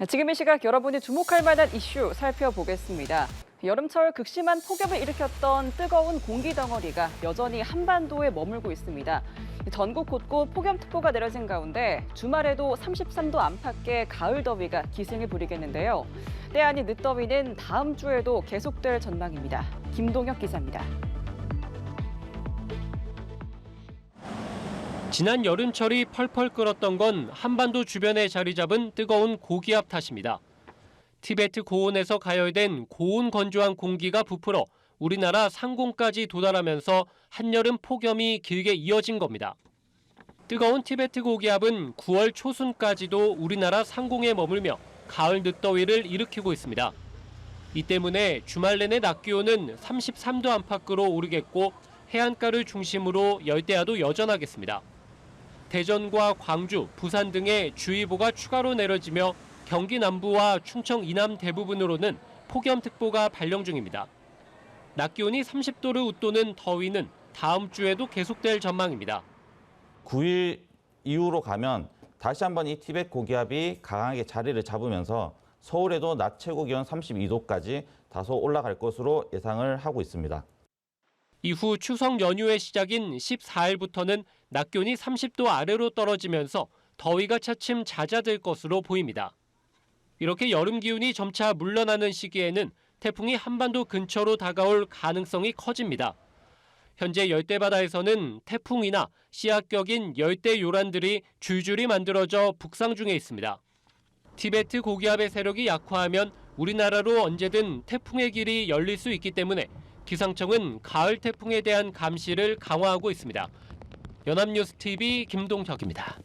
지금 이 시각 여러분이 주목할 만한 이슈 살펴보겠습니다. 여름철 극심한 폭염을 일으켰던 뜨거운 공기 덩어리가 여전히 한반도에 머물고 있습니다. 전국 곳곳 폭염특보가 내려진 가운데 주말에도 33도 안팎의 가을 더위가 기승을 부리겠는데요. 때 아닌 늦더위는 다음 주에도 계속될 전망입니다. 김동혁 기자입니다. 지난 여름철이 펄펄 끓었던 건 한반도 주변에 자리 잡은 뜨거운 고기압 탓입니다. 티베트 고온에서 가열된 고온 건조한 공기가 부풀어 우리나라 상공까지 도달하면서 한여름 폭염이 길게 이어진 겁니다. 뜨거운 티베트 고기압은 9월 초순까지도 우리나라 상공에 머물며 가을 늦더위를 일으키고 있습니다. 이 때문에 주말 내내 낮 기온은 33도 안팎으로 오르겠고 해안가를 중심으로 열대야도 여전하겠습니다. 대전과 광주, 부산 등의 주의보가 추가로 내려지며 경기 남부와 충청 이남 대부분으로는 폭염특보가 발령 중입니다. 낮 기온이 30도를 웃도는 더위는 다음 주에도 계속될 전망입니다. 9일 이후로 가면 다시 한번 이 티벳 고기압이 강하게 자리를 잡으면서 서울에도 낮 최고 기온 32도까지 다소 올라갈 것으로 예상을 하고 있습니다. 이후 추석 연휴의 시작인 14일부터는 낮 기온이 30도 아래로 떨어지면서 더위가 차츰 잦아들 것으로 보입니다. 이렇게 여름 기온이 점차 물러나는 시기에는 태풍이 한반도 근처로 다가올 가능성이 커집니다. 현재 열대바다에서는 태풍이나 씨앗격인 열대 요란들이 줄줄이 만들어져 북상 중에 있습니다. 티베트 고기압의 세력이 약화하면 우리나라로 언제든 태풍의 길이 열릴 수 있기 때문에 기상청은 가을 태풍에 대한 감시를 강화하고 있습니다. 연합뉴스TV 김동혁입니다.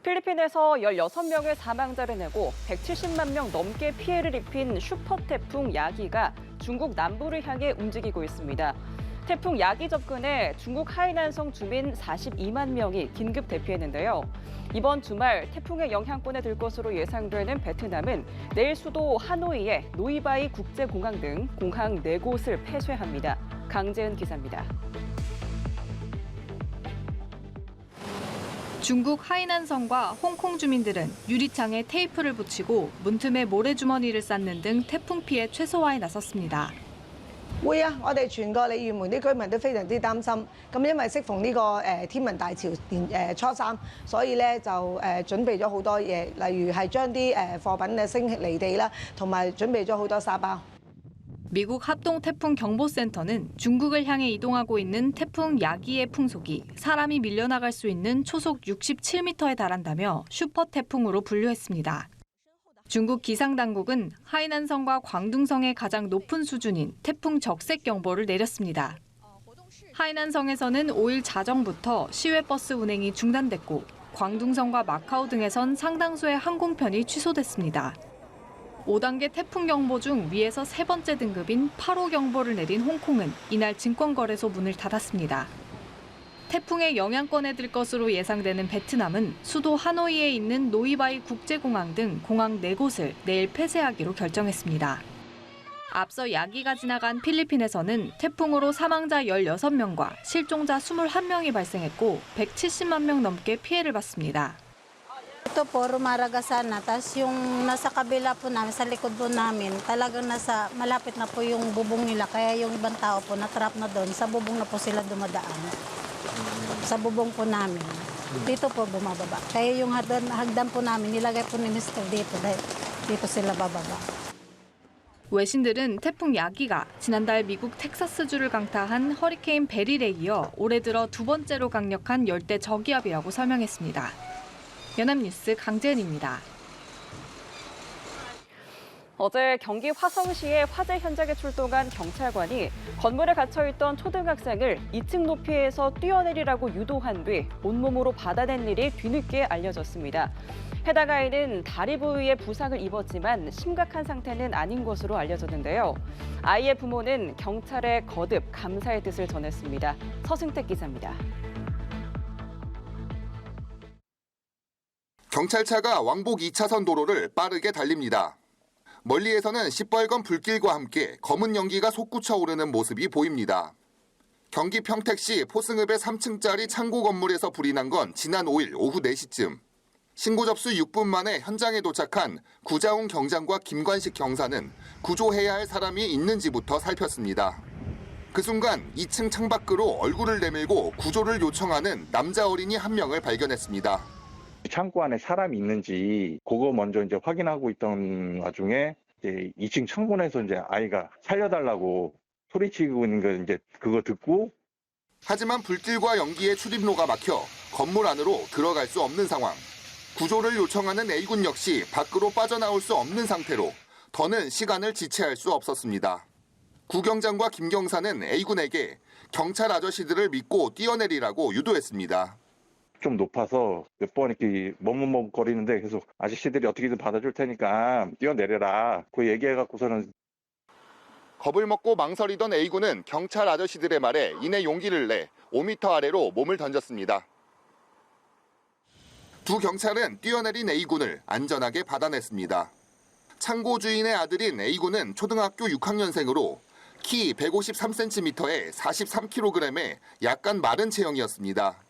필리핀에서 16명의 사망자를 내고 170만 명 넘게 피해를 입힌 슈퍼태풍 야기가 중국 남부를 향해 움직이고 있습니다. 태풍 야기 접근에 중국 하이난성 주민 42만 명이 긴급 대피했는데요. 이번 주말 태풍의 영향권에 들 것으로 예상되는 베트남은 내일 수도 하노이의 노이바이 국제공항 등 공항 4곳을 폐쇄합니다. 강재은 기자입니다. 중국 하이난성과 홍콩 주민들은 유리창에 테이프를 붙이고 문틈에 모래주머니를 쌓는 등 태풍 피해 최소화에 나섰습니다. 會啊，我哋全個鯉魚門啲居民都非常之擔心。咁因為適逢呢個天文大潮初三，所以咧就準備咗好多嘢，例如係將啲貨品升離地啦，同埋準備咗好多沙包。 미국 합동태풍경보센터는 중국을 향해 이동하고 있는 태풍 야기의 풍속이 사람이 밀려나갈 수 있는 초속 67m에 달한다며 슈퍼태풍으로 분류했습니다. 중국 기상당국은 하이난성과 광둥성의 가장 높은 수준인 태풍 적색경보를 내렸습니다. 하이난성에서는 5일 자정부터 시외버스 운행이 중단됐고 광둥성과 마카오 등에선 상당수의 항공편이 취소됐습니다. 5단계 태풍경보 중 위에서 세 번째 등급인 8호 경보를 내린 홍콩은 이날 증권거래소 문을 닫았습니다. 태풍의 영향권에 들 것으로 예상되는 베트남은 수도 하노이에 있는 노이바이 국제공항 등 공항 4곳을 내일 폐쇄하기로 결정했습니다. 앞서 야기가 지나간 필리핀에서는 태풍으로 사망자 16명과 실종자 21명이 발생했고 170만 명 넘게 피해를 봤습니다. Ito po, Rumaragasana. Tapos yung nasa kabila po namin, sa likod po namin, talagang malapit na po yung bubong nila. Kaya yung ibang tao po natrap na doon. Sa bubong na po sila dumadaan. Sa bubong po namin. Dito po bumababa. Kaya yung hagdan po namin, nilagay po ni Mr. dito. Dahil dito sila bababa. 외신들은 태풍 야기가 지난달 미국 텍사스주를 강타한 허리케인 베릴에 이어 올해 들어 두 번째로 강력한 열대 저기압이라고 설명했습니다. 연합뉴스 강재은입니다. 어제 경기 화성시의 화재 현장에 출동한 경찰관이 건물에 갇혀있던 초등학생을 2층 높이에서 뛰어내리라고 유도한 뒤 온몸으로 받아낸 일이 뒤늦게 알려졌습니다. 해당 아이는 다리 부위에 부상을 입었지만 심각한 상태는 아닌 것으로 알려졌는데요. 아이의 부모는 경찰에 거듭 감사의 뜻을 전했습니다. 서승택 기자입니다. 경찰차가 왕복 2차선 도로를 빠르게 달립니다. 멀리에서는 시뻘건 불길과 함께 검은 연기가 솟구쳐 오르는 모습이 보입니다. 경기 평택시 포승읍의 3층짜리 창고 건물에서 불이 난 건 지난 5일 오후 4시쯤. 신고 접수 6분 만에 현장에 도착한 구자웅 경장과 김관식 경사는 구조해야 할 사람이 있는지부터 살폈습니다. 그 순간 2층 창밖으로 얼굴을 내밀고 구조를 요청하는 남자 어린이 한 명을 발견했습니다. 창고 안에 사람이 있는지 그거 먼저 이제 확인하고 있던 와중에 이제 2층 창문에서 이제 아이가 살려달라고 소리치고 있는 거 이제 그거 듣고. 하지만 불길과 연기에 출입로가 막혀 건물 안으로 들어갈 수 없는 상황. 구조를 요청하는 A군 역시 밖으로 빠져나올 수 없는 상태로 더는 시간을 지체할 수 없었습니다. 구 경장과 김 경사는 A군에게 경찰 아저씨들을 믿고 뛰어내리라고 유도했습니다. 좀 높아서 몇 번 이렇게 머뭇머뭇거리는데 계속 아저씨들이 어떻게든 받아줄 테니까 뛰어내려라. 그 얘기해갖고서는. 겁을 먹고 망설이던 A군은 경찰 아저씨들의 말에 이내 용기를 내 5m 아래로 몸을 던졌습니다. 두 경찰은 뛰어내린 A군을 안전하게 받아냈습니다. 창고 주인의 아들인 A군은 초등학교 6학년생으로 키 153cm에 43kg의 약간 마른 체형이었습니다.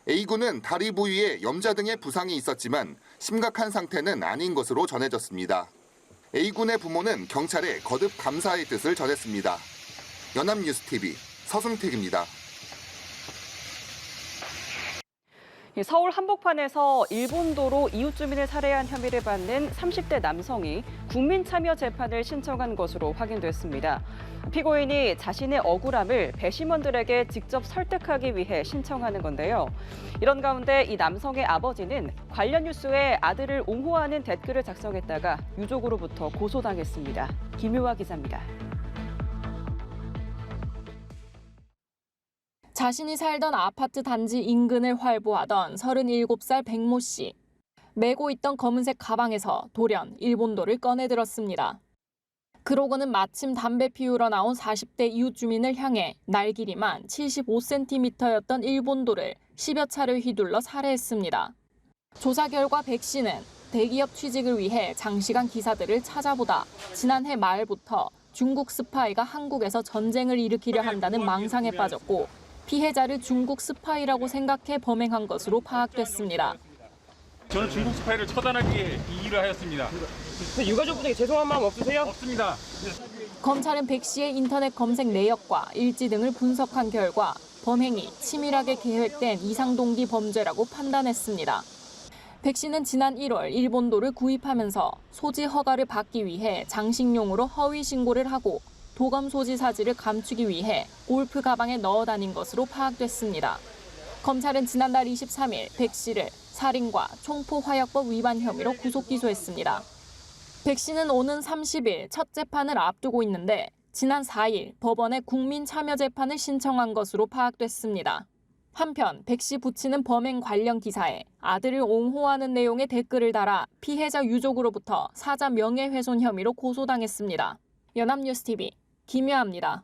A군은 다리 부위에 염자 등의 부상이 있었지만 심각한 상태는 아닌 것으로 전해졌습니다. A군의 부모는 경찰에 거듭 감사의 뜻을 전했습니다. 연합뉴스TV 서승택입니다. 서울 한복판에서 일본도로 이웃 주민을 살해한 혐의를 받는 30대 남성이 국민참여재판을 신청한 것으로 확인됐습니다. 피고인이 자신의 억울함을 배심원들에게 직접 설득하기 위해 신청하는 건데요. 이런 가운데 이 남성의 아버지는 관련 뉴스에 아들을 옹호하는 댓글을 작성했다가 유족으로부터 고소당했습니다. 김효아 기자입니다. 자신이 살던 아파트 단지 인근을 활보하던 37살 백모 씨. 메고 있던 검은색 가방에서 돌연 일본도를 꺼내들었습니다. 그러고는 마침 담배 피우러 나온 40대 이웃 주민을 향해 날 길이만 75cm였던 일본도를 10여 차례 휘둘러 살해했습니다. 조사 결과 백 씨는 대기업 취직을 위해 장시간 기사들을 찾아보다 지난해 말부터 중국 스파이가 한국에서 전쟁을 일으키려 한다는 망상에 빠졌고 피해자를 중국 스파이라고 생각해 범행한 것으로 파악됐습니다. 저는 중국 스파이를 처단하기 위해 이 일을 하였습니다. 유가족분에게 죄송한 마음 없으세요? 없습니다. 검찰은 백 씨의 인터넷 검색 내역과 일지 등을 분석한 결과 범행이 치밀하게 계획된 이상동기 범죄라고 판단했습니다. 백 씨는 지난 1월 일본도를 구입하면서 소지 허가를 받기 위해 장식용으로 허위 신고를 하고 도검 소지 사실을 감추기 위해 골프 가방에 넣어 다닌 것으로 파악됐습니다. 검찰은 지난달 23일 백 씨를 살인과 총포화약법 위반 혐의로 구속 기소했습니다. 백 씨는 오는 30일 첫 재판을 앞두고 있는데 지난 4일 법원에 국민참여재판을 신청한 것으로 파악됐습니다. 한편 백 씨 부친은 범행 관련 기사에 아들을 옹호하는 내용의 댓글을 달아 피해자 유족으로부터 사자 명예훼손 혐의로 고소당했습니다. 연합뉴스TV 김효아입니다.